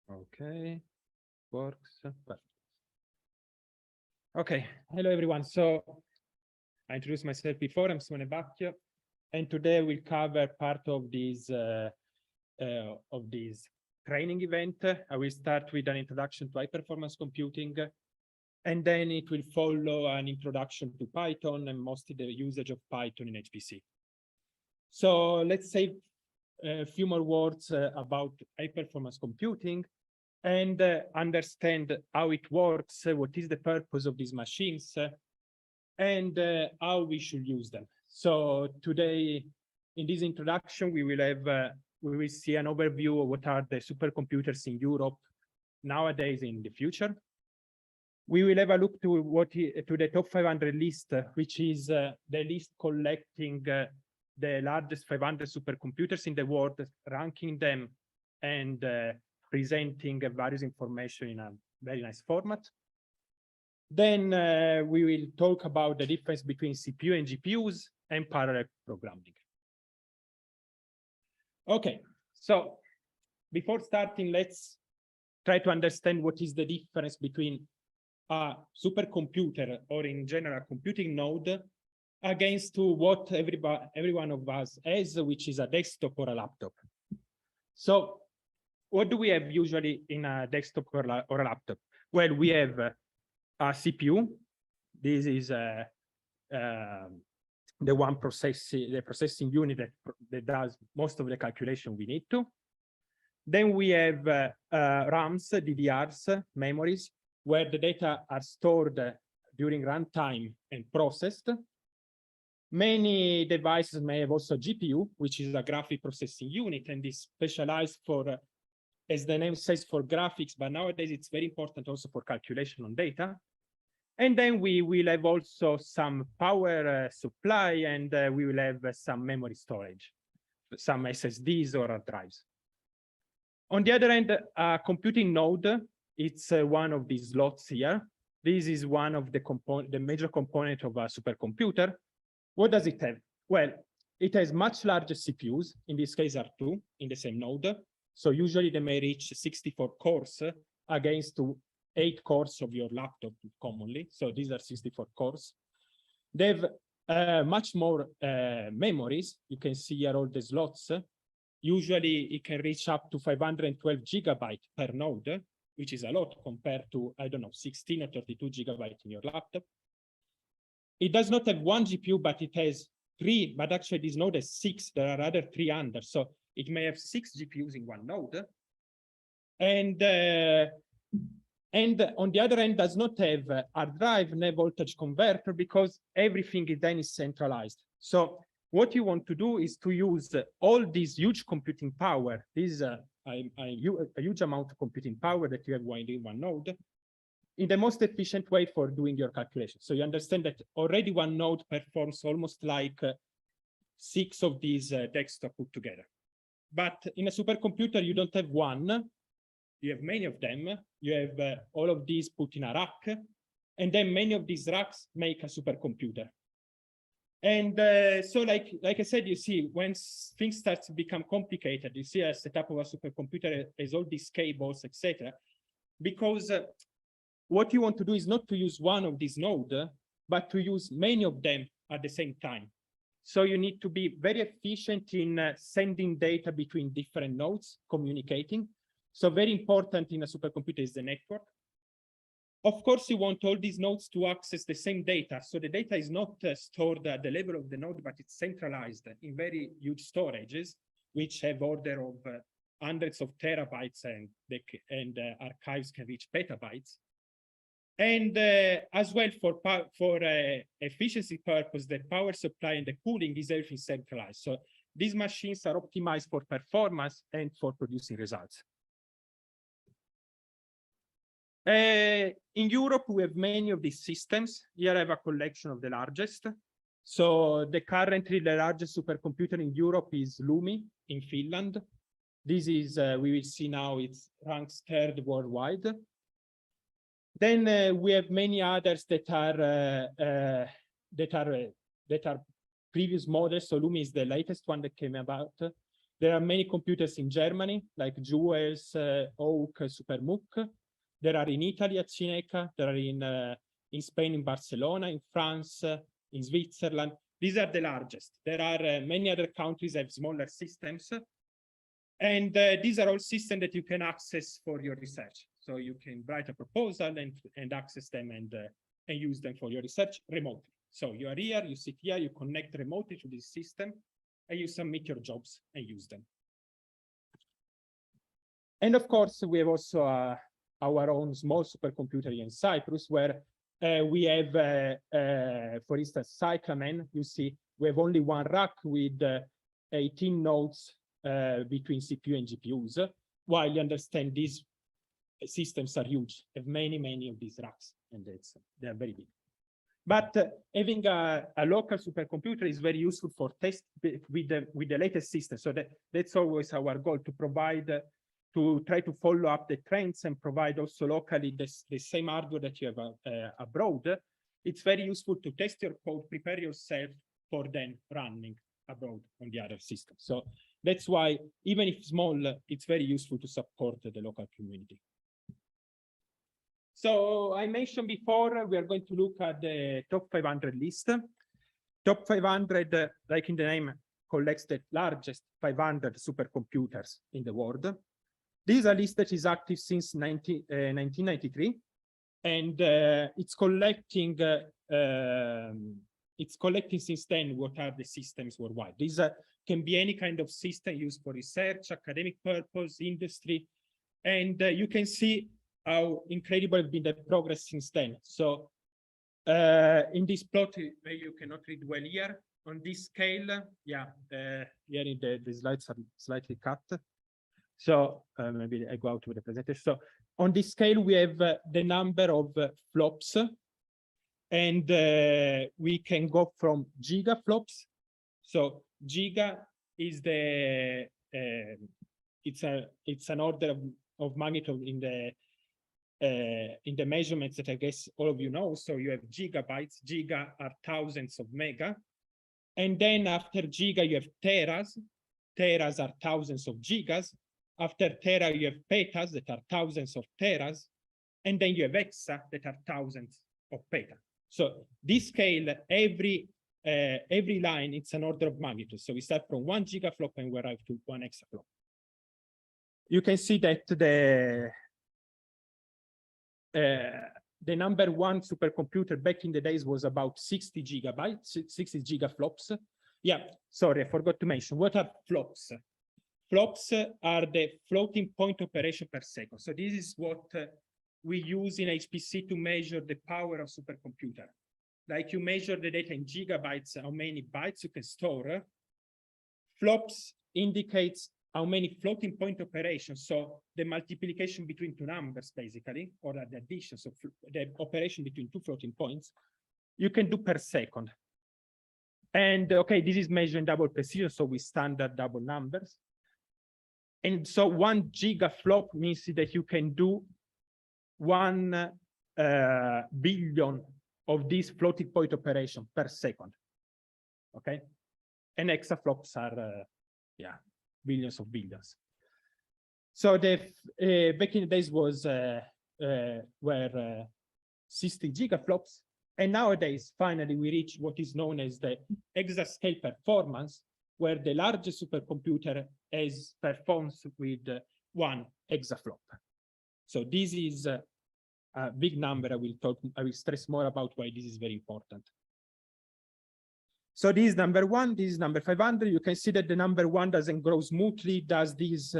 Okay, works. Perfect. Okay, hello everyone. So I introduced myself before. I'm Simone Bacchio, and today we'll cover part of this training event. I will start with an introduction to high-performance computing, and then it will follow an introduction to Python and mostly the usage of Python in HPC. So let's say a few more words about high-performance computing and understand how it works, what is the purpose of these machines, and how we should use them. So today, in this introduction, we will see an overview of what are the supercomputers in Europe nowadays in the future. We will have a look to the top 500 list, which is the list collecting the largest 500 supercomputers in the world, ranking them and presenting various information in a very nice format. Then we will talk about the difference between CPU and GPUs and parallel programming. Okay, so before starting, let's try to understand what is the difference between a supercomputer or in general computing node against what every one of us has, which is a desktop or a laptop. So what do we have usually in a desktop or a laptop? Well, we have a CPU. This is the processing unit that does most of the calculation we need to. Then we have RAMs, DDRs, memories, where the data are stored during runtime and processed. Many devices may have also GPU, which is a graphic processing unit, and is specialized for, as the name says, for graphics, but nowadays it's very important also for calculation on data. And then we will have also some power supply, and we will have some memory storage, some SSDs or drives. On the other hand, a computing node, it's one of these slots here. This is one of the major component of a supercomputer. What does it have? Well, it has much larger CPUs, in this case are two in the same node. So usually they may reach 64 cores against 8 cores of your laptop commonly. So these are 64 cores. They have much more memories. You can see here all the slots. Usually it can reach up to 512 gigabytes per node, which is a lot compared to, I don't know, 16 or 32 gigabytes in your laptop. It does not have one GPU, but it has 3, but actually this node has 6. There are other 3 under. So it may have 6 GPUs in one node. And on the other hand, does not have a drive, no voltage converter, because everything then is centralized. So what you want to do is to use all this huge computing power. This is a huge amount of computing power that you have in one node in the most efficient way for doing your calculation. So you understand that already one node performs almost like 6 of these desktop put together. But in a supercomputer, you don't have one. You have many of them. You have all of these put in a rack. And then many of these racks make a supercomputer. And so like I said, you see, when things start to become complicated, you see a setup of a supercomputer has all these cables, etc. Because what you want to do is not to use one of these nodes, but to use many of them at the same time. So you need to be very efficient in sending data between different nodes, communicating. So very important in a supercomputer is the network. Of course, you want all these nodes to access the same data. So the data is not stored at the level of the node, but it's centralized in very huge storages, which have order of hundreds of terabytes, and archives can reach petabytes. And as well, for efficiency purpose, the power supply and the cooling is everything centralized. So these machines are optimized for performance and for producing results. In Europe, we have many of these systems. Here I have a collection of the largest. So currently the largest supercomputer in Europe is Lumi in Finland. This is, we will see now, it ranks 3rd worldwide. Then we have many others that are previous models. So Lumi is the latest one that came about. There are many computers in Germany, like Jewels, Oak, SuperMOOC. There are in Italy at Cineca. There are in Spain, in Barcelona, in France, in Switzerland. These are the largest. There are many other countries that have smaller systems. And these are all systems that you can access for your research. So you can write a proposal and access them and use them for your research remotely. So you are here, you sit here, you connect remotely to this system, and you submit your jobs and use them. And of course, we have also our own small supercomputer here in Cyprus, where we have, for instance, Cyclamen. You see, we have only one rack with 18 nodes between CPU and GPUs, while you understand these systems are huge, have many of these racks, and they are very big. But having a local supercomputer is very useful for test with the latest system. So that's always our goal, to provide, to try to follow up the trends and provide also locally the same hardware that you have abroad. It's very useful to test your code, prepare yourself for then running abroad on the other system. So that's why, even if small, it's very useful to support the local community. So I mentioned before, we are going to look at the top 500 list. Top 500, like in the name, collects the largest 500 supercomputers in the world. This is a list that is active since 1993, and it's collecting since then what are the systems worldwide. These can be any kind of system used for research, academic purpose, industry, and you can see how incredible has been the progress since then. So in this plot, you cannot read well here, on this scale, yeah, here the slides are slightly cut. So maybe I go out with the presentation. So on this scale, we have the number of flops, and we can go from gigaflops. So giga is the it's an order of magnitude in the measurements that I guess all of you know. So you have gigabytes. Giga are thousands of mega, and then after giga you have teras. Teras are thousands of gigas. After tera you have petas, that are thousands of teras, and then you have exa, that are thousands of peta. So this scale, every line, it's an order of magnitude. So we start from 1 gigaflop and we arrive to 1 exaflop. You can see that the number one supercomputer back in the days was about 60 gigabytes, 60 gigaflops. Yeah, sorry, I forgot to mention. What are flops? Flops are the floating point operation per second. So this is what we use in HPC to measure the power of supercomputer. Like you measure the data in gigabytes, how many bytes you can store. Flops indicates how many floating point operations, so the multiplication between two numbers, basically, or the addition, so the operation between two floating points, you can do per second. And okay, this is measured in double precision, so with standard double numbers. And so 1 gigaflop means that you can do 1 billion of these floating point operation per second. Okay, and exaflops are yeah, billions of billions. So the back in the days was were 60 gigaflops, and nowadays finally we reach what is known as the exascale performance, where the largest supercomputer has performs with 1 exaflop. So this is a big number. I will stress more about why this is very important. So this is number 1, this is number 500. You can see that the number 1 doesn't grow smoothly, does these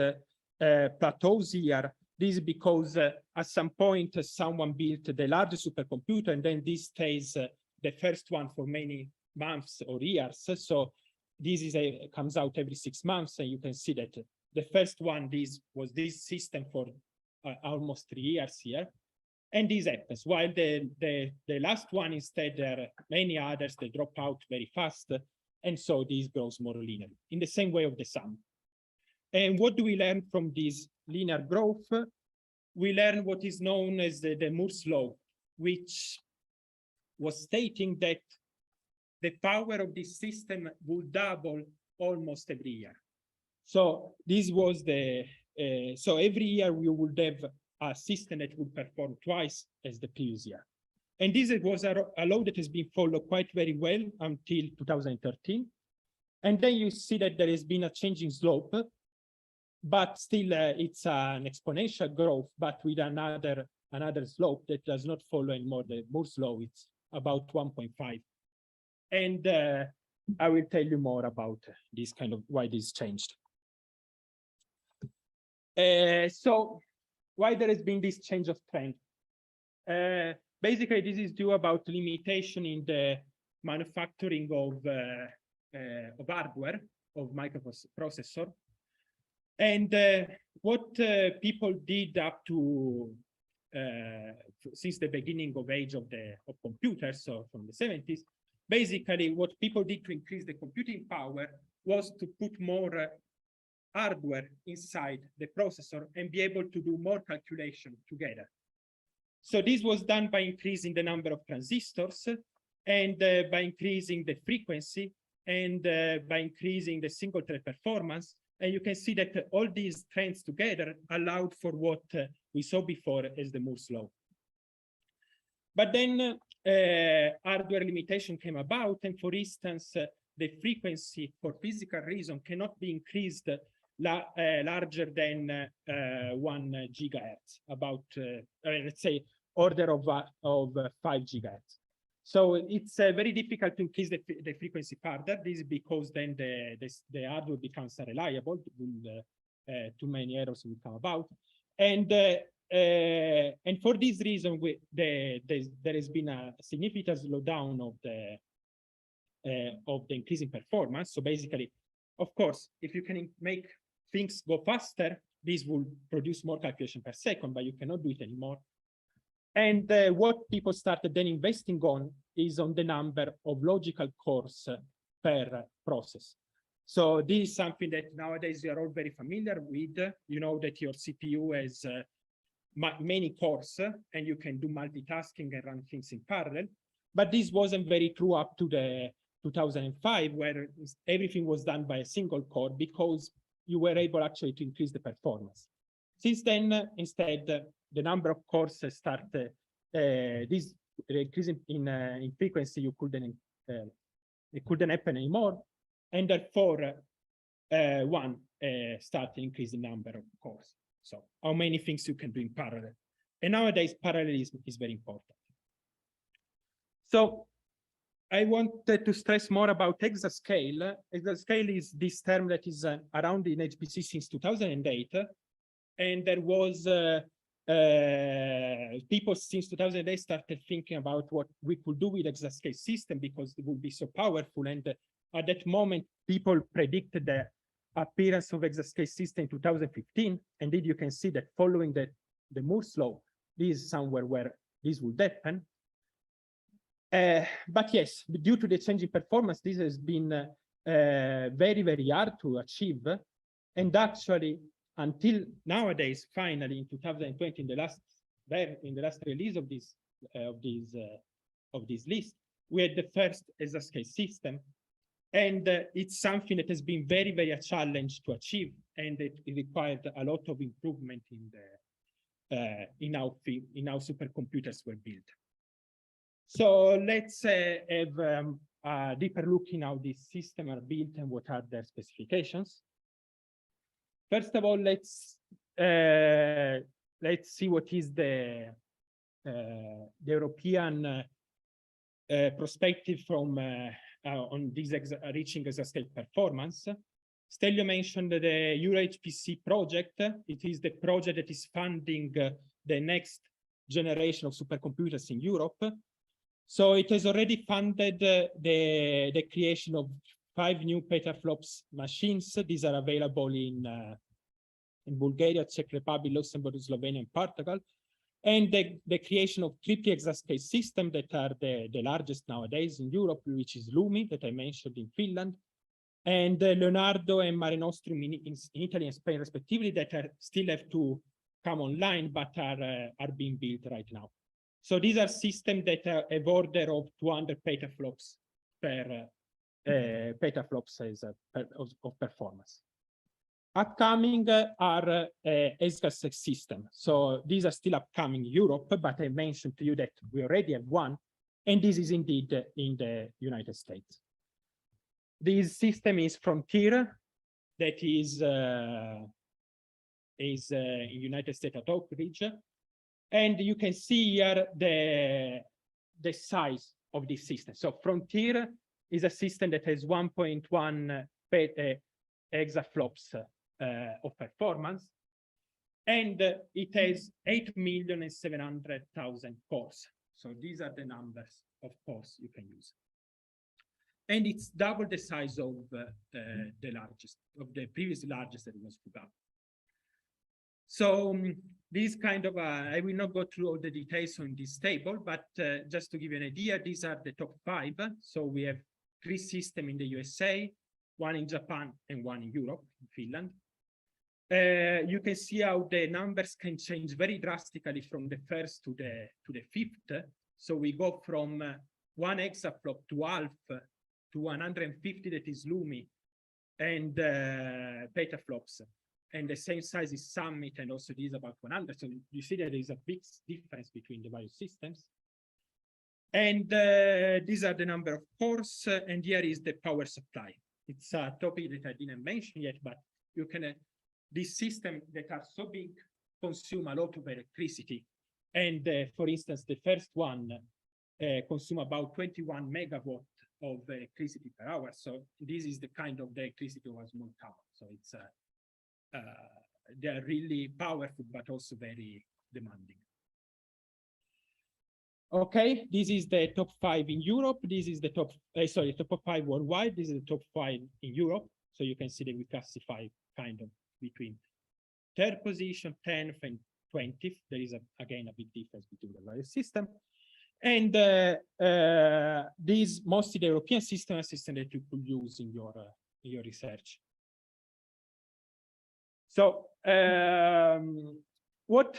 plateaus here. This is because at some point someone built the largest supercomputer, and then this stays the first one for many months or years. So this is comes out every 6 months, and you can see that the first one, this was this system for almost 3 years here. And this happens, while the last one, instead, there are many others, they drop out very fast, and so this grows more linearly, in the same way of the sun. And what do we learn from this linear growth? We learn what is known as the Moore's law, which was stating that the power of this system will double almost every year. So this was the, so every year we would have a system that would perform twice as the previous year. And this was a law that has been followed quite very well until 2013. And then you see that there has been a changing slope, but still it's an exponential growth, but with another slope that does not follow anymore the Moore's law. It's about 1.5. And I will tell you more about this kind of why this changed. So why there has been this change of trend? Basically, this is due about limitation in the manufacturing of hardware, of microprocessor. And what people did up to since the beginning of age of computers, so from the 70s, basically what people did to increase the computing power was to put more hardware inside the processor and be able to do more calculation together. So this was done by increasing the number of transistors and by increasing the frequency and by increasing the single thread performance. And you can see that all these trends together allowed for what we saw before as the Moore's law. But then hardware limitation came about, and for instance, the frequency for physical reason cannot be increased larger than 1 gigahertz, about let's say order of 5 gigahertz. So it's very difficult to increase the frequency further. This is because then the hardware becomes unreliable. Too many errors will come about, and for this reason, there has been a significant slowdown of the increasing performance. So basically, of course, if you can make things go faster, this will produce more calculation per second, but you cannot do it anymore. And what people started then investing on is on the number of logical cores per process. So this is something that nowadays you are all very familiar with. You know that your CPU has many cores, and you can do multitasking and run things in parallel. But this wasn't very true up to the 2005, where everything was done by a single core because you were able actually to increase the performance. Since then, instead, the number of cores started this increasing in frequency. It couldn't happen anymore, and therefore one started increasing number of cores. So how many things you can do in parallel, and nowadays parallelism is very important. So I wanted to stress more about exascale. Exascale is this term that is around in HPC since 2008. And there was people since 2008 started thinking about what we could do with exascale system because it would be so powerful. And at that moment, people predicted the appearance of exascale system in 2015. And then you can see that following the Moore's law, this is somewhere where this would happen. But yes, due to the change in performance, this has been very, very hard to achieve. And actually, until nowadays, finally in 2020, in the last release of this list, we had the first exascale system, and it's something that has been very, very a challenge to achieve, and it required a lot of improvement in how supercomputers were built. So let's have a deeper look in how these systems are built and what are their specifications. First of all, let's see what is the European perspective from on this reaching exascale performance. Stelio mentioned the EuroHPC project. It is the project that is funding the next generation of supercomputers in Europe. So it has already funded the creation of 5 new petaflops machines. These are available in Bulgaria, Czech Republic, Luxembourg, Slovenia, and Portugal. And the creation of 3 exascale systems that are the largest nowadays in Europe, which is Lumi, that I mentioned in Finland, and Leonardo and Mare Nostrum in Italy and Spain, respectively, that still have to come online, but are being built right now. So these are systems that have order of 200 petaflops per petaflops of performance. Upcoming are HPC system. So these are still upcoming in Europe, but I mentioned to you that we already have one, and this is indeed in the United States. This system is Frontier, that is in United States at Oak Ridge, and you can see here the size of this system. So Frontier is a system that has 1.1 exaflops of performance, and it has 8,700,000 cores. So these are the numbers of cores you can use. And it's double the size of the previous largest that was Fugaku. So this kind of, I will not go through all the details on this table, but just to give you an idea, these are the top 5. So we have 3 systems in the USA, 1 in Japan, and 1 in Europe, in Finland. You can see how the numbers can change very drastically from the first to the 5th. So we go from 1 exaflop to half to 150 that is Lumi and petaflops. And the same size is Summit, and also this is about 100. So you see that there is a big difference between the various systems. And these are the number of cores, and here is the power supply. It's a topic that I didn't mention yet, but you can, these systems that are so big consume a lot of electricity. And for instance, the first one consume about 21 megawatt of electricity per hour. So this is the kind of the electricity of a small tower. So it's they are really powerful, but also very demanding. Okay, this is the top 5 in Europe. This is the top, top 5 worldwide. This is the top 5 in Europe. So you can see that we classify kind of between 3rd position, 10th, and 20th. There is, again, a big difference between the various systems. And these, mostly the European system, a system that you could use in your research. So what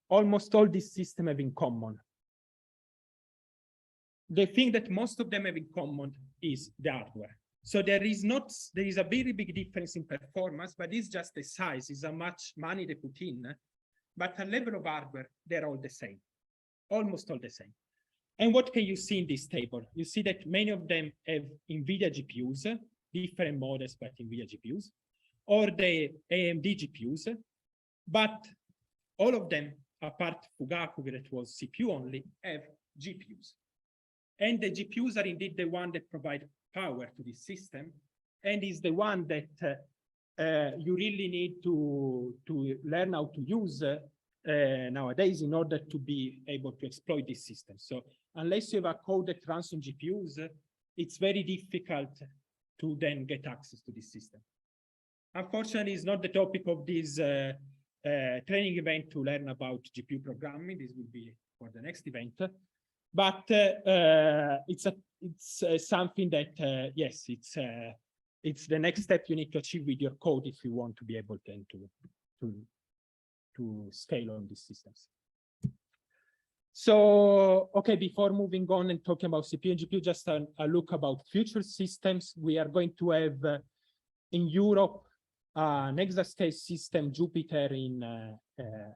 almost all these systems have in common? The thing that most of them have in common is the hardware. So there is a very big difference in performance, but it's just the size, is how much money they put in. But at level of hardware, they're all the same, almost all the same. And what can you see in this table? You see that many of them have NVIDIA GPUs, different models, but NVIDIA GPUs, or the AMD GPUs, but all of them, apart Fugaku, that was CPU only, have GPUs. And the GPUs are indeed the one that provide power to this system, and is the one that you really need to learn how to use nowadays in order to be able to exploit this system. So unless you have a code that runs on GPUs, it's very difficult to then get access to this system. Unfortunately, it's not the topic of this training event to learn about GPU programming. This will be for the next event. But it's something that, yes, it's the next step you need to achieve with your code if you want to be able then to scale on these systems. So, okay, before moving on and talking about CPU and GPU, just a look about future systems. We are going to have in Europe an exascale system, Jupiter, in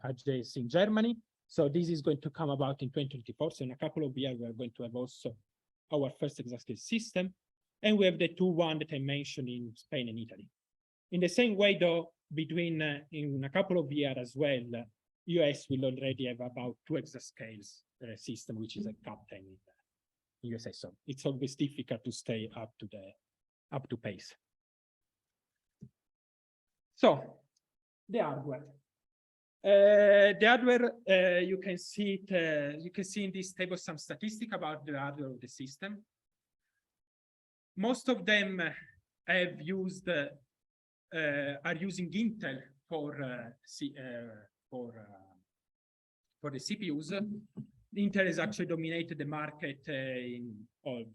HPC in Germany. So this is going to come about in 2024. So in a couple of years, we are going to have also our first exascale system. And we have the 2-1 that I mentioned in Spain and Italy. In the same way, though, between in a couple of years as well, US will already have about 2 exascales system, which is a Cap10 in USA. So it's always difficult to stay up to pace. So the hardware. The hardware, you can see it. You can see in this table some statistics about the hardware of the system. Most of them have used are using Intel for the CPUs. Intel has actually dominated the market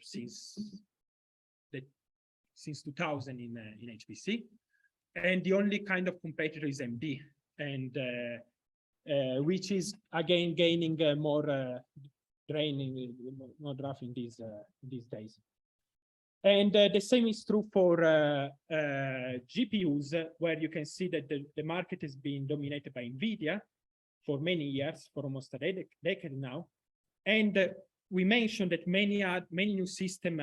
since 2000 in HPC, and the only kind of competitor is AMD, and which is again gaining more draining, more rough in these days. And the same is true for GPUs, where you can see that the market has been dominated by NVIDIA for many years, for almost a decade now. And we mentioned that many new systems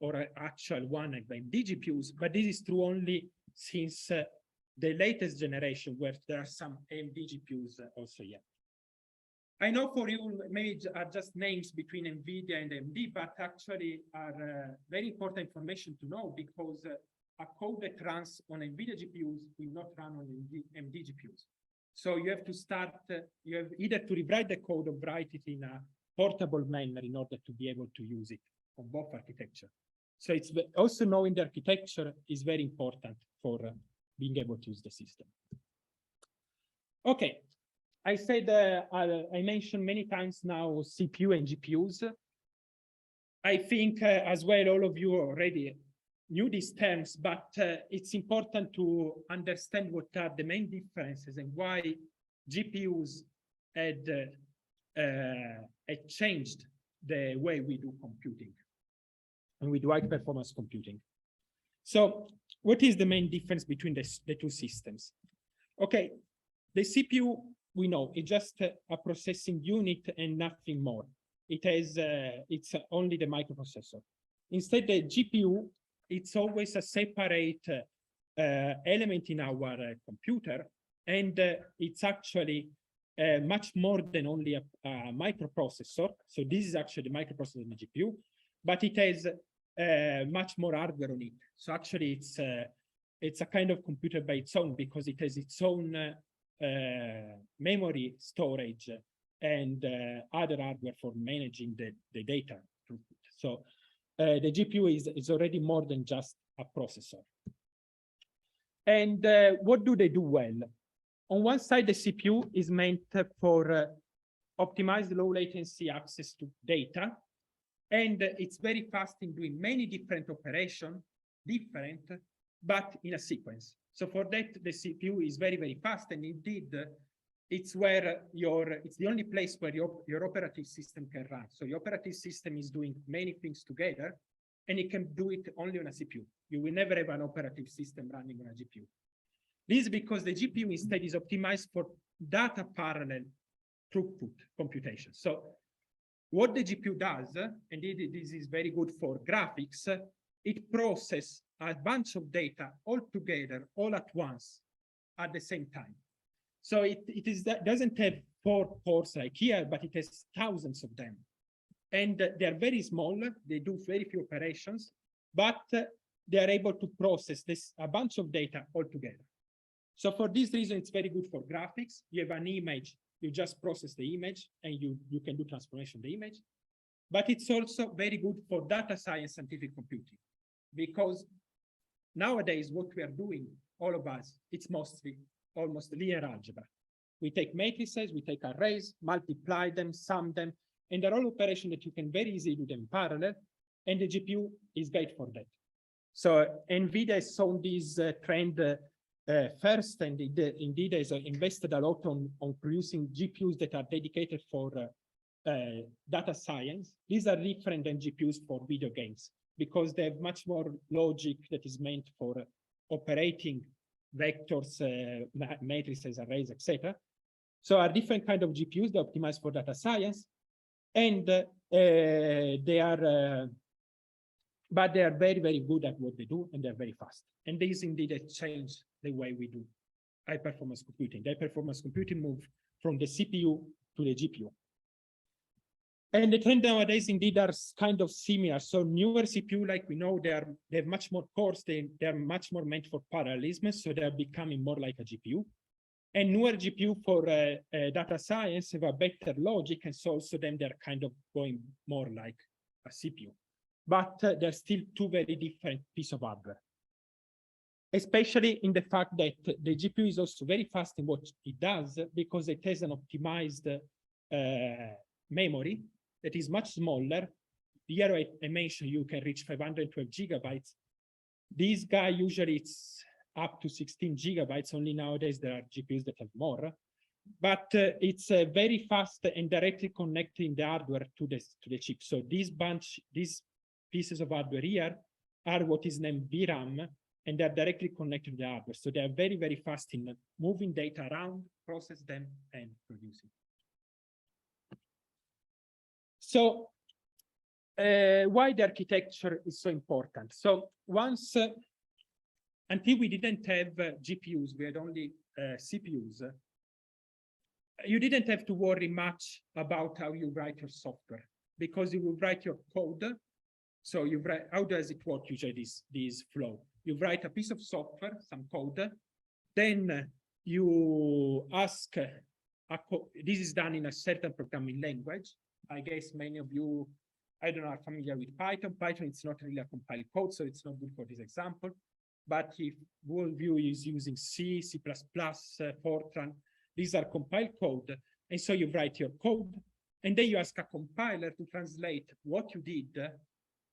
are actual one of AMD GPUs, but this is true only since the latest generation, where there are some AMD GPUs also yet. I know for you, maybe are just names between NVIDIA and AMD, but actually are very important information to know, because a code that runs on NVIDIA GPUs will not run on AMD GPUs. So you have to start, you have either to rewrite the code or write it in a portable manner in order to be able to use it on both architecture. So it's also knowing the architecture is very important for being able to use the system. Okay. I said, I mentioned many times now CPU and GPUs. I think as well, all of you already knew these terms, but it's important to understand what are the main differences and why GPUs had changed the way we do computing and we do high performance computing. So what is the main difference between the two systems? Okay, the CPU, we know it's just a processing unit and nothing more. It has, it's only the microprocessor. Instead, the GPU, it's always a separate element in our computer, and it's actually much more than only a microprocessor. So this is actually the microprocessor in the GPU, but it has much more hardware on it. So actually, it's a kind of computer by its own, because it has its own memory storage and other hardware for managing the data throughput. So the GPU is already more than just a processor. And what do they do well? On one side, the CPU is meant for optimized low latency access to data, and it's very fast in doing many different operations, but in a sequence. So for that, the CPU is very, very fast, and indeed, it's where it's the only place where your operative system can run. So your operative system is doing many things together, and it can do it only on a CPU. You will never have an operative system running on a GPU. This is because the GPU instead is optimized for data parallel throughput computation. So what the GPU does, and this is very good for graphics, it processes a bunch of data all together, all at once, at the same time. So it doesn't have 4 cores like here, but it has thousands of them. And they are very small, they do very few operations, but they are able to process a bunch of data all together. So for this reason, it's very good for graphics. You have an image, you just process the image, and you can do transformation of the image. But it's also very good for data science, scientific computing, because nowadays what we are doing, all of us, it's mostly almost linear algebra. We take matrices, we take arrays, multiply them, sum them, and they're all operations that you can very easily do them in parallel, and the GPU is great for that. So NVIDIA has shown this trend first, and indeed has invested a lot on producing GPUs that are dedicated for data science. These are different than GPUs for video games, because they have much more logic that is meant for operating vectors, matrices, arrays, etc. So are different kind of GPUs that optimize for data science, and they are very, very good at what they do, and they're very fast. And this indeed has changed the way we do high-performance computing. The high-performance computing moved from the CPU to the GPU. And the trend nowadays indeed are kind of similar. So newer CPU, like we know, they have much more cores. They're much more meant for parallelism, so they're becoming more like a GPU. And newer GPU for data science have a better logic, and so also then they're kind of going more like a CPU. But they're still two very different pieces of hardware, especially in the fact that the GPU is also very fast in what it does, because it has an optimized memory that is much smaller. Here I mentioned you can reach 512 gigabytes. This guy usually it's up to 16 gigabytes. Only nowadays there are GPUs that have more, but it's very fast and directly connecting the hardware to the chip. So these pieces of hardware here are what is named VRAM, and they're directly connected to the hardware. So they are very, very fast in moving data around, process them, and producing. So why the architecture is so important? So once, until we didn't have GPUs, we had only CPUs, you didn't have to worry much about how you write your software, because you will write your code. So you write, how does it work usually, this flow? You write a piece of software, some code, then you ask, this is done in a certain programming language. I guess many of you, I don't know, are familiar with Python. Python, it's not really a compiled code, so it's not good for this example. But if worldview is using C, C++, Fortran, these are compiled code. And so you write your code, and then you ask a compiler to translate what you did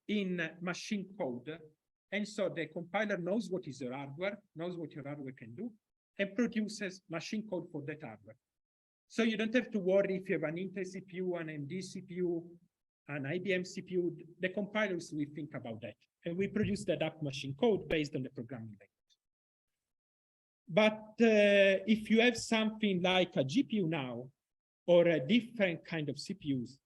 in machine code. And so the compiler knows what is your hardware, knows what your hardware can do, and produces machine code for that hardware. So you don't have to worry if you have an Intel CPU, an AMD CPU, an IBM CPU. The compilers will think about that. And we produce that up machine code based on the programming language. But if you have something like a GPU now, or a different kind of CPUs,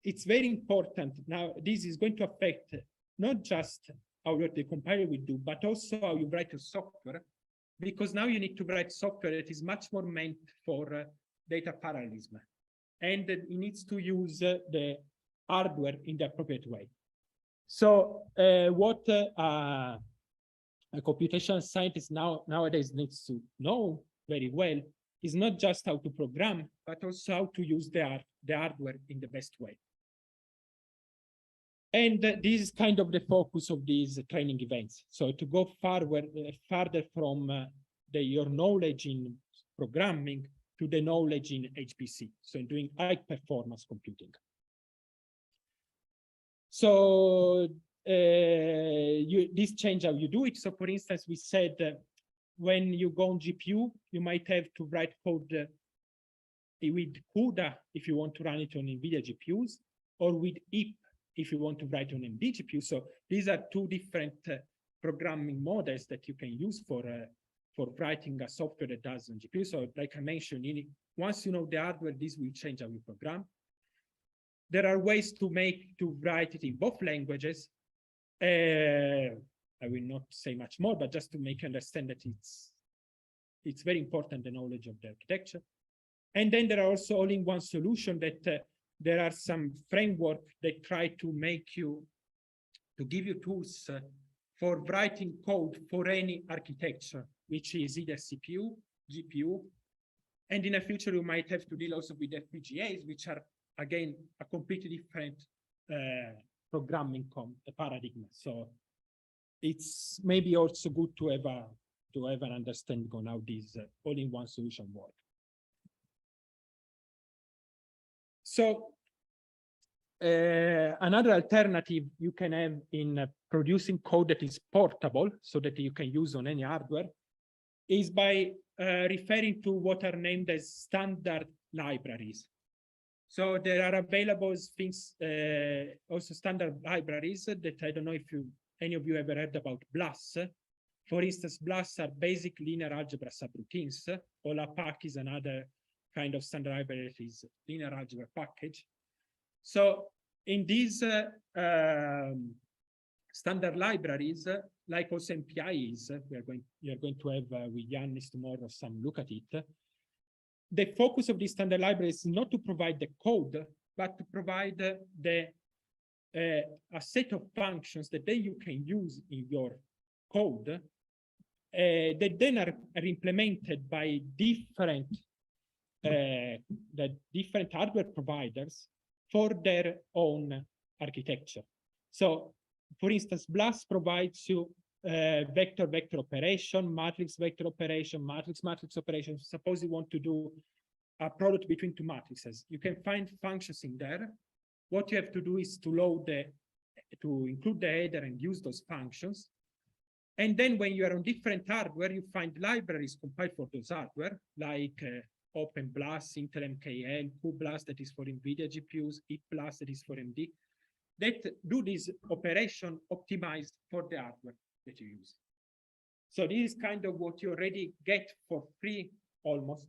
it's very important. Now, this is going to affect not just how the compiler will do, but also how you write your software, because now you need to write software that is much more meant for data parallelism. And it needs to use the hardware in the appropriate way. So what a computational scientist nowadays needs to know very well is not just how to program, but also how to use the hardware in the best way. And this is kind of the focus of these training events. So to go farther from your knowledge in programming to the knowledge in HPC, so in doing high performance computing. So this change how you do it. So for instance, we said when you go on GPU, you might have to write code with CUDA if you want to run it on NVIDIA GPUs, or with IP if you want to write on AMD GPU. So these are two different programming models that you can use for writing a software that does on GPU. So like I mentioned, once you know the hardware, this will change how you program. There are ways to write it in both languages. I will not say much more, but just to make you understand that it's very important, the knowledge of the architecture. And then there are also all-in-one solution that there are some framework that try to give you tools for writing code for any architecture, which is either CPU, GPU, and in the future you might have to deal also with FPGAs, which are again a completely different programming paradigm. So it's maybe also good to have an understanding on how these all-in-one solution work. So another alternative you can have in producing code that is portable, so that you can use on any hardware, is by referring to what are named as standard libraries. So there are available things, also standard libraries that I don't know if any of you ever heard about BLAS. For instance, BLAS are basic linear algebra subroutines. OLAPACK is another kind of standard library that is linear algebra package. So in these standard libraries, like also MPI is, you're going to have with Yannis tomorrow some look at it. The focus of this standard library is not to provide the code, but to provide a set of functions that then you can use in your code that then are implemented by different hardware providers for their own architecture. So, for instance, BLAS provides you vector-vector operation, matrix-vector operation, matrix-matrix operation. Suppose you want to do a product between two matrices. You can find functions in there. What you have to do is to include the header and use those functions. And then when you are on different hardware, you find libraries compiled for those hardware, like OpenBLAS, Intel MKL, QBLAS that is for NVIDIA GPUs, IPBLAS that is for AMD. that do this operation optimized for the hardware that you use. So this is kind of what you already get for free, almost.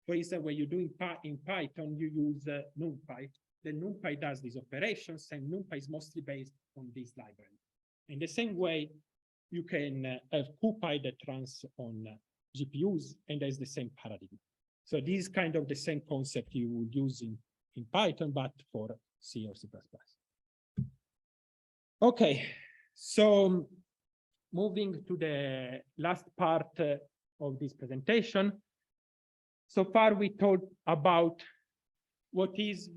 For instance, when you do in Python, you use NumPy. The NumPy does these operations, and NumPy is mostly based on this library. In the same way, you can have CuPy that runs on GPUs, and there's the same paradigm. So this is kind of the same concept you would use in Python, but for C or C++. Okay, so moving to the last part of this presentation. So far, we talked about what is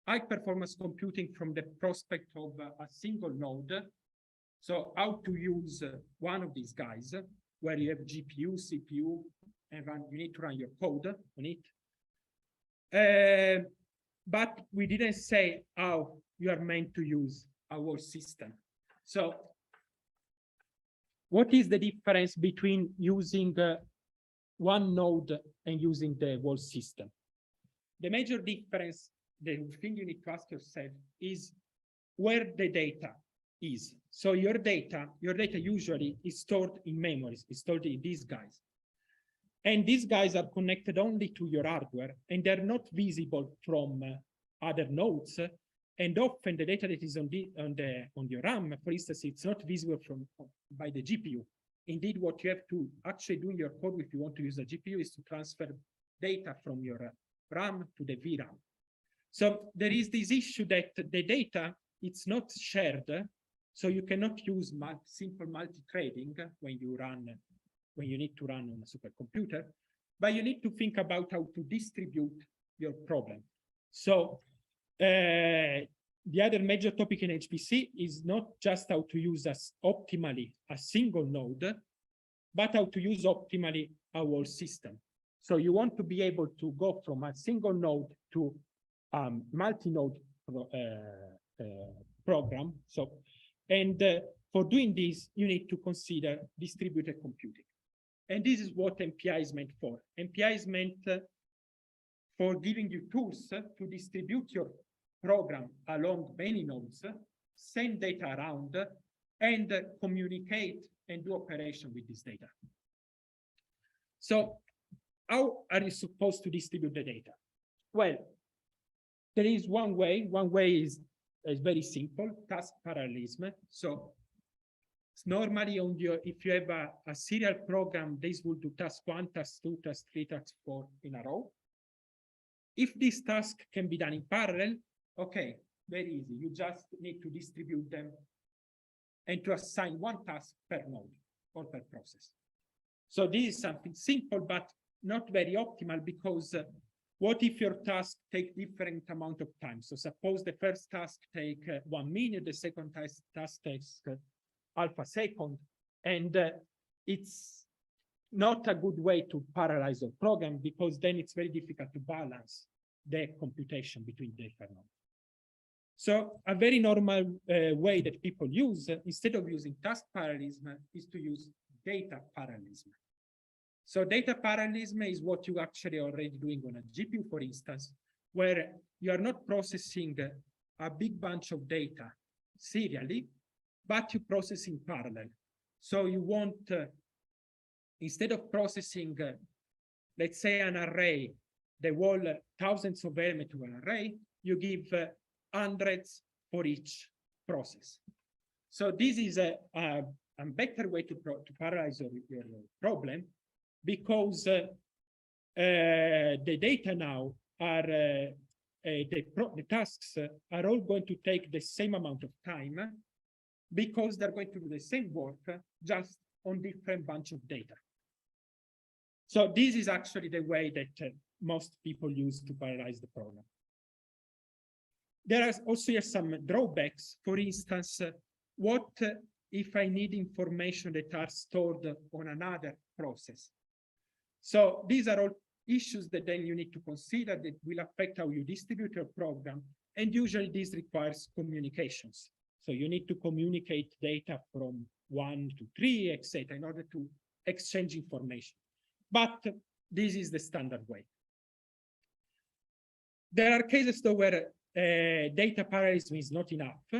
high-performance computing from the prospect of a single node. So how to use one of these guys, where you have GPU, CPU, and you need to run your code on it. But we didn't say how you are meant to use our system. So what is the difference between using one node and using the whole system? The major difference, the thing you need to ask yourself, is where the data is. So your data usually is stored in memories, it's stored in these guys. And these guys are connected only to your hardware, and they're not visible from other nodes. And often the data that is on your RAM, for instance, it's not visible by the GPU. Indeed, what you have to actually do in your code if you want to use a GPU is to transfer data from your RAM to the VRAM. So there is this issue that the data, it's not shared, so you cannot use simple multi-threading when you need to run on a supercomputer, but you need to think about how to distribute your problem. So the other major topic in HPC is not just how to use optimally a single node, but how to use optimally a whole system. So you want to be able to go from a single node to multi-node program. So, and for doing this, you need to consider distributed computing. And this is what MPI is meant for. MPI is meant for giving you tools to distribute your program along many nodes, send data around, and communicate and do operation with this data. So how are you supposed to distribute the data? Well, there is one way. One way is very simple, task parallelism. So normally if you have a serial program, this will do task 1, task 2, task 3, task 4 in a row. If this task can be done in parallel, okay, very easy. You just need to distribute them and to assign one task per node or per process. So this is something simple, but not very optimal, because what if your task take different amount of time? So suppose the first task take 1 minute, the second task takes half a second, and it's not a good way to parallelize your program, because then it's very difficult to balance the computation between different nodes. So a very normal way that people use, instead of using task parallelism, is to use data parallelism. So data parallelism is what you actually already doing on a GPU, for instance, where you are not processing a big bunch of data serially, but you process in parallel. So you want, instead of processing, let's say an array, the whole thousands of elements to an array, you give hundreds for each process. So this is a better way to parallelize your problem, because the data now are, the tasks are all going to take the same amount of time, because they're going to do the same work, just on different bunch of data. So this is actually the way that most people use to parallelize the program. There are also some drawbacks. For instance, what if I need information that are stored on another process? So these are all issues that then you need to consider that will affect how you distribute your program. And usually this requires communications. So you need to communicate data from 1 to 3, etc., in order to exchange information. But this is the standard way. There are cases though where data parallelism is not enough.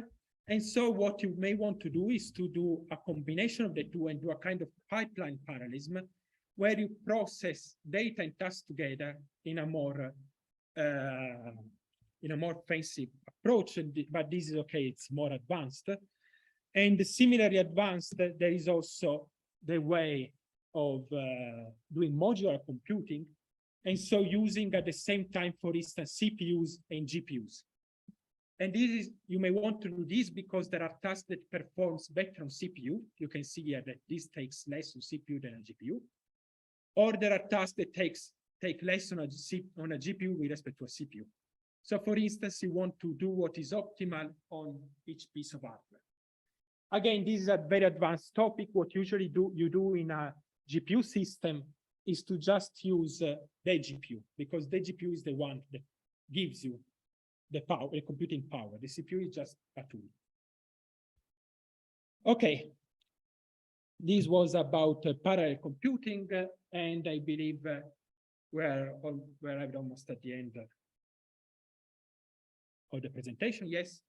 And so what you may want to do is to do a combination of the two and do a kind of pipeline parallelism where you process data and tasks together in a more fancy approach, but this is okay, it's more advanced. And similarly advanced, there is also the way of doing modular computing, and so using at the same time, for instance, CPUs and GPUs. And this is, you may want to do this because there are tasks that performs better on CPU. You can see here that this takes less on CPU than a GPU. Or there are tasks that take less on a GPU with respect to a CPU. So for instance, you want to do what is optimal on each piece of hardware. Again, this is a very advanced topic. What usually you do in a GPU system is to just use the GPU, because the GPU is the one that gives you the power, the computing power. The CPU is just a tool. Okay. This was about parallel computing, and I believe we're almost at the end of the presentation. Yes.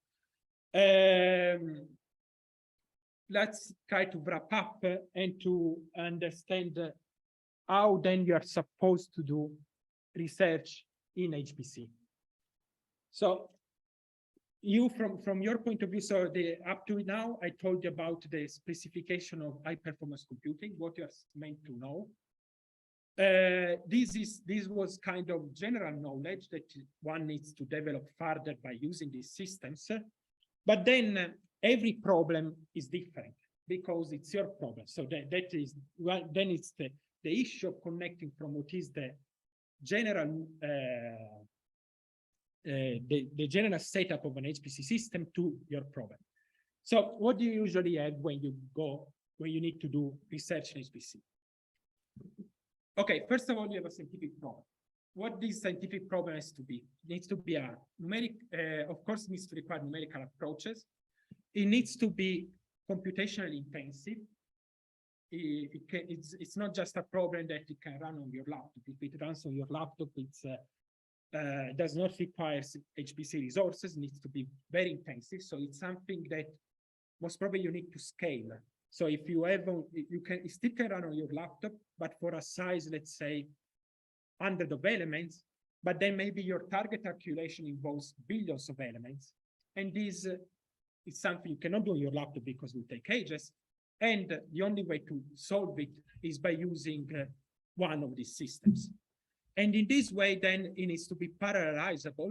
Let's try to wrap up and to understand how then you are supposed to do research in HPC. So you, from your point of view, so up to now, I told you about the specification of high performance computing, what you're meant to know. This was kind of general knowledge that one needs to develop further by using these systems. But then every problem is different because it's your problem. So that is, well, then it's the issue of connecting from what is the general the general setup of an HPC system to your problem. So what do you usually have when you need to do research in HPC? Okay, first of all, you have a scientific problem. What this scientific problem has to be? It needs to be a numeric, of course, it needs to require numerical approaches. It needs to be computationally intensive. It's not just a problem that it can run on your laptop. If it runs on your laptop, it's does not require HPC resources, needs to be very intensive. So it's something that most probably you need to scale. So if you have, it still can run on your laptop, but for a size, let's say, 100 of elements, but then maybe your target calculation involves billions of elements. And this is something you cannot do on your laptop because it will take ages. And the only way to solve it is by using one of these systems. And in this way, then it needs to be parallelizable,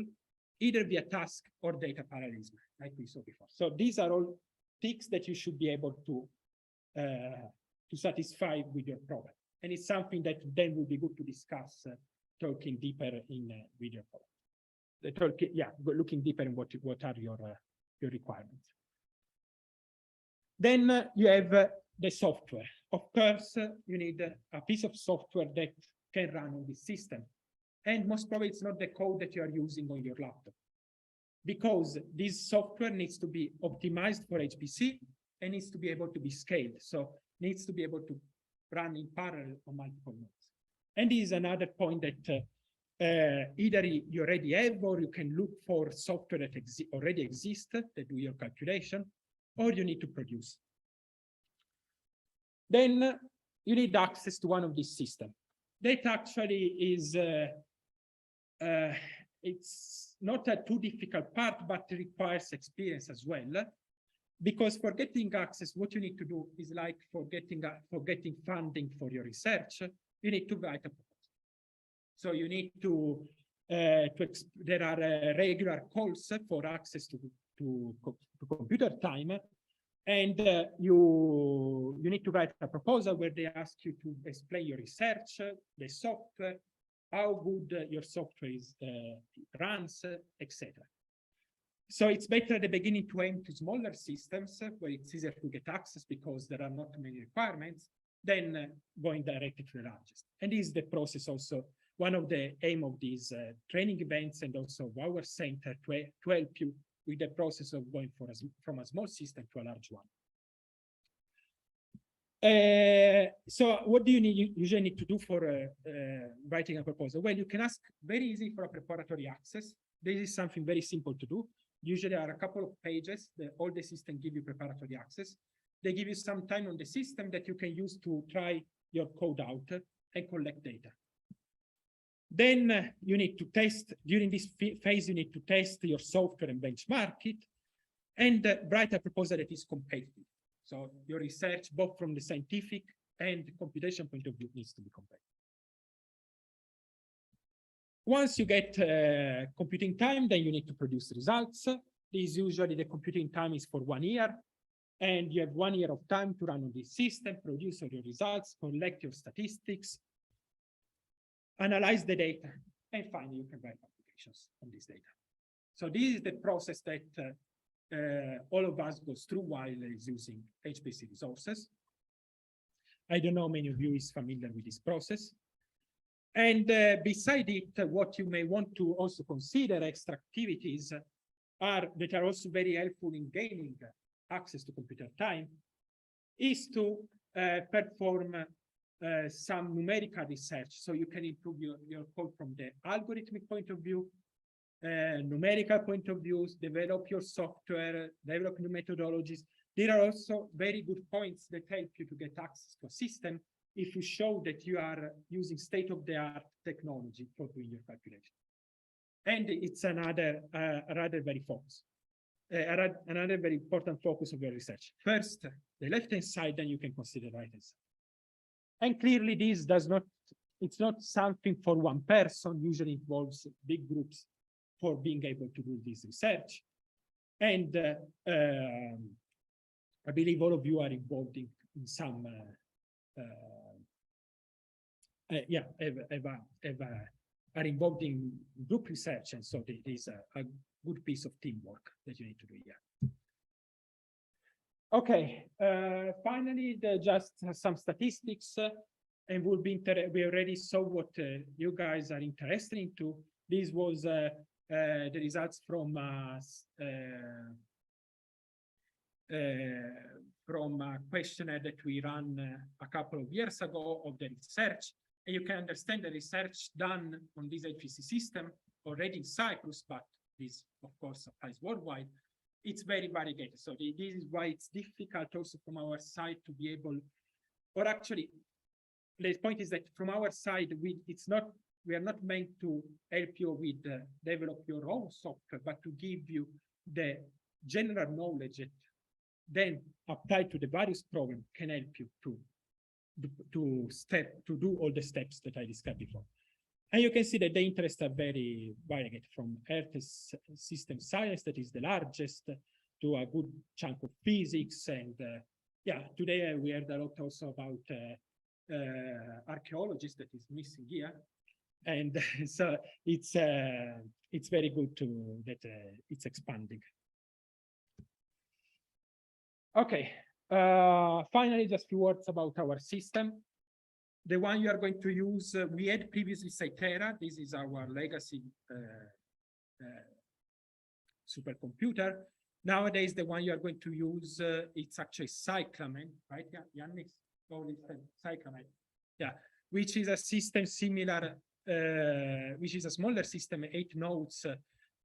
either via task or data parallelism, like we saw before. So these are all ticks that you should be able to satisfy with your problem. And it's something that then would be good to discuss, talking deeper in with your problem. Looking deeper in what are your requirements. Then you have the software. Of course, you need a piece of software that can run on this system. And most probably it's not the code that you are using on your laptop, because this software needs to be optimized for HPC and needs to be able to be scaled. So needs to be able to run in parallel on multiple nodes. And this is another point that either you already have, or you can look for software that already exists that do your calculation, or you need to produce. Then you need access to one of these systems. That actually is, it's not a too difficult part, but requires experience as well. Because for getting access, what you need to do is like for getting funding for your research, you need to write a proposal. So you need to there are regular calls for access to computer time. And you need to write a proposal where they ask you to explain your research, the software, how good your software is, runs, etc. So it's better at the beginning to aim to smaller systems where it's easier to get access because there are not many requirements than going directly to the largest. And this is the process also, one of the aim of these training events and also our center to help you with the process of going from a small system to a large one. So what do you usually need to do for writing a proposal? Well, you can ask very easy for a preparatory access. This is something very simple to do. Usually are a couple of pages. All the system give you preparatory access. They give you some time on the system that you can use to try your code out and collect data. Then you need to test, during this phase, you need to test your software and benchmark it, and write a proposal that is competitive. So your research, both from the scientific and computation point of view, needs to be competitive. Once you get computing time, then you need to produce results. This usually the computing time is for 1 year, and you have 1 year of time to run on this system, produce all your results, collect your statistics, analyze the data, and finally you can write applications on this data. So this is the process that all of us goes through while using HPC resources. I don't know how many of you is familiar with this process. And beside it, what you may want to also consider extra activities that are also very helpful in gaining access to computer time is to perform some numerical research. So you can improve your code from the algorithmic point of view, numerical point of views, develop your software, develop new methodologies. There are also very good points that help you to get access to a system if you show that you are using state-of-the-art technology for doing your calculation. And it's another very focus, another very important focus of your research. First, the left-hand side, then you can consider the right-hand side. And clearly this it's not something for one person, usually involves big groups for being able to do this research. And I believe all of you are involved in some, are involved in group research, and so there is a good piece of teamwork that you need to do here. Okay, finally, just some statistics, and we already saw what you guys are interested into. This was the results from a questionnaire that we ran a couple of years ago of the research. And you can understand the research done on this HPC system already in Cyprus, but this, of course, applies worldwide. It's very variegated. So this is why it's difficult also from our side to be able, or actually, the point is that from our side, we are not meant to help you with develop your own software, but to give you the general knowledge that then applied to the various problems can help you to do all the steps that I described before. And you can see that the interests are very varied, from Earth system science, that is the largest, to a good chunk of physics. And yeah, today we heard a lot also about archaeologists that is missing here. And so it's very good that it's expanding. Okay, finally, just a few words about our system. The one you are going to use, we had previously Cytera. This is our legacy supercomputer. Nowadays, the one you are going to use, it's actually Cyclamen, right? Yeah, Yannis, Cyclamen. Yeah, which is a system similar, which is a smaller system, 8 nodes,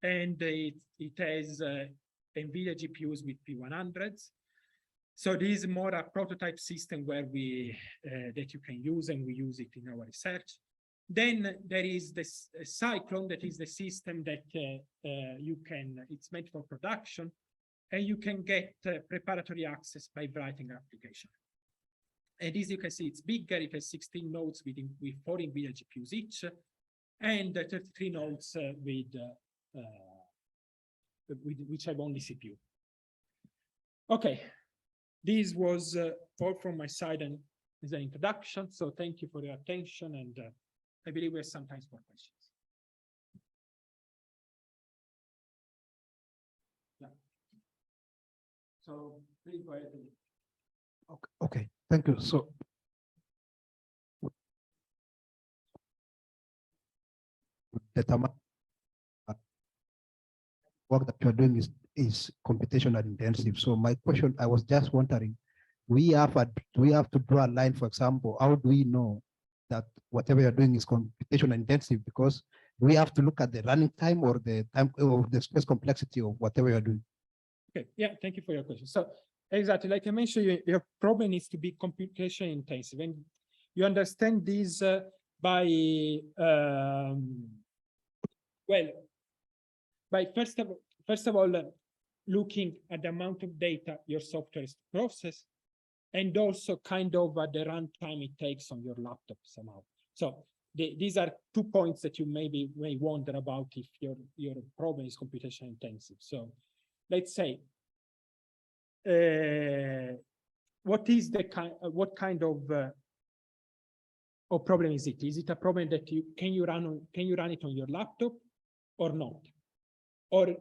and it has NVIDIA GPUs with P100s. So this is more a prototype system where that you can use, and we use it in our research. Then there is this Cyclone, that is the system that it's meant for production, and you can get preparatory access by writing an application. And as you can see, it's bigger. It has 16 nodes with 4 NVIDIA GPUs each, and 33 nodes which have only CPU. Okay. This was all from my side and as an introduction. So thank you for your attention, and I believe we have some time for questions. Yeah. So please go ahead. Okay. Thank you. So the work that you're doing is computational intensive. So my question, I was just wondering, do we have to draw a line, for example? How do we know that whatever you're doing is computational intensive? Because we have to look at the running time or the time of the space complexity of whatever you're doing. Okay, yeah, thank you for your question. So exactly, like I mentioned, your problem needs to be computation intensive, and you understand this by first of all, looking at the amount of data your software is to process, and also kind of at the runtime it takes on your laptop somehow. So these are 2 points that you may wonder about if your problem is computation intensive. So let's say, what kind of problem is it? Is it a problem that can you run it on your laptop or not? Or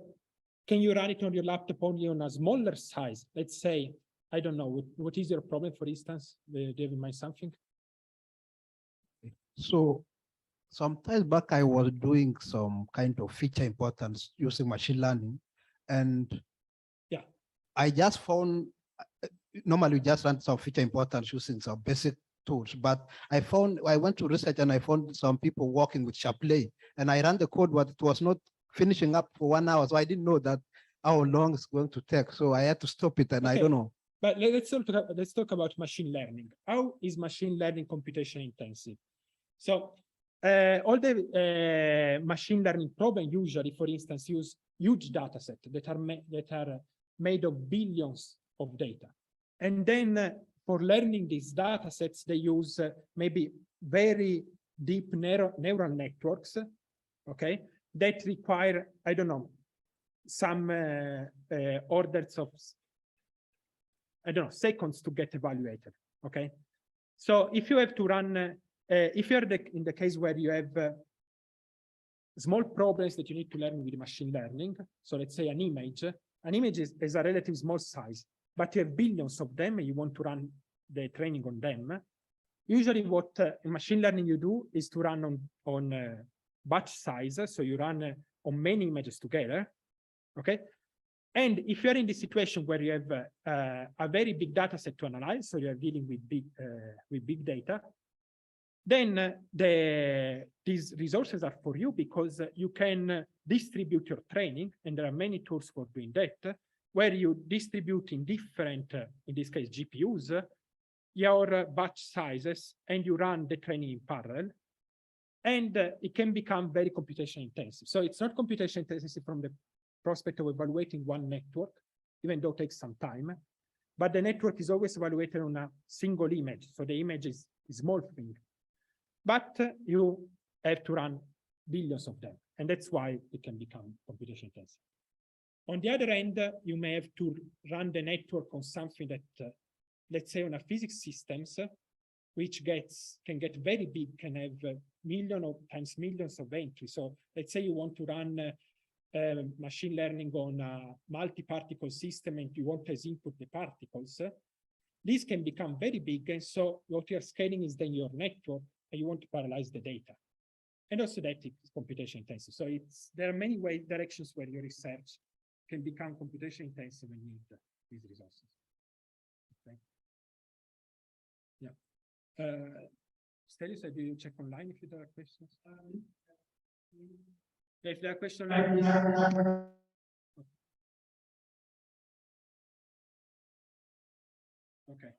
can you run it on your laptop only on a smaller size? Let's say, I don't know, what is your problem, for instance? Do you have in mind something? So sometimes back, I was doing some kind of feature importance using machine learning, and yeah, I just found, normally we just run some feature importance using some basic tools, but I went to research and I found some people working with Chaplay, and I ran the code, but it was not finishing up for 1 hour. So I didn't know that how long it's going to take. So I had to stop it, and okay. I don't know. But let's talk about machine learning. How is machine learning computation intensive? So all the machine learning problems usually, for instance, use huge data sets that are made of billions of data. And then for learning these data sets, they use maybe very deep neural networks, okay, that require, I don't know, some orders of, I don't know, seconds to get evaluated, okay? So if you have to run, if you're in the case where you have small problems that you need to learn with machine learning, so let's say an image is a relatively small size, but you have billions of them and you want to run the training on them. Usually what in machine learning you do is to run on batch size, so you run on many images together, okay? And if you're in the situation where you have a very big data set to analyze, so you're dealing with big data, then these resources are for you because you can distribute your training, and there are many tools for doing that, where you distribute in different, in this case, GPUs, your batch sizes, and you run the training in parallel. And it can become very computation intensive. So it's not computation intensive from the prospect of evaluating one network, even though it takes some time, but the network is always evaluated on a single image. So the image is a small thing, but you have to run billions of them. And that's why it can become computation intensive. On the other end, you may have to run the network on something that, let's say on a physics systems, which can get very big, can have millions of entries. So let's say you want to run machine learning on a multi-particle system and you want as input the particles, these can become very big. And so what you're scaling is then your network, and you want to parallelize the data. And also that is computation intensive. So there are many directions where your research can become computation intensive and need these resources. Okay. Yeah. Stelios, do you check online if there are questions? If there are questions online, please. Okay.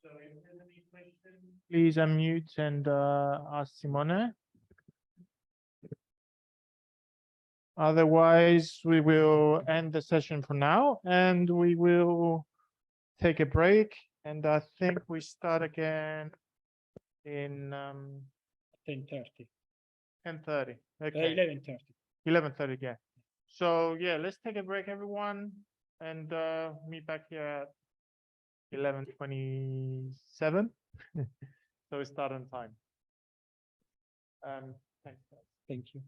So if there's any questions, please unmute and ask Simone. Otherwise, we will end the session for now, and we will take a break. And I think we start again in 10:30. 10:30. Okay. 11:30. 11:30. Yeah. So yeah, let's take a break, everyone, and meet back here at 11:27. So we start on time. Thanks, guys. Thank you.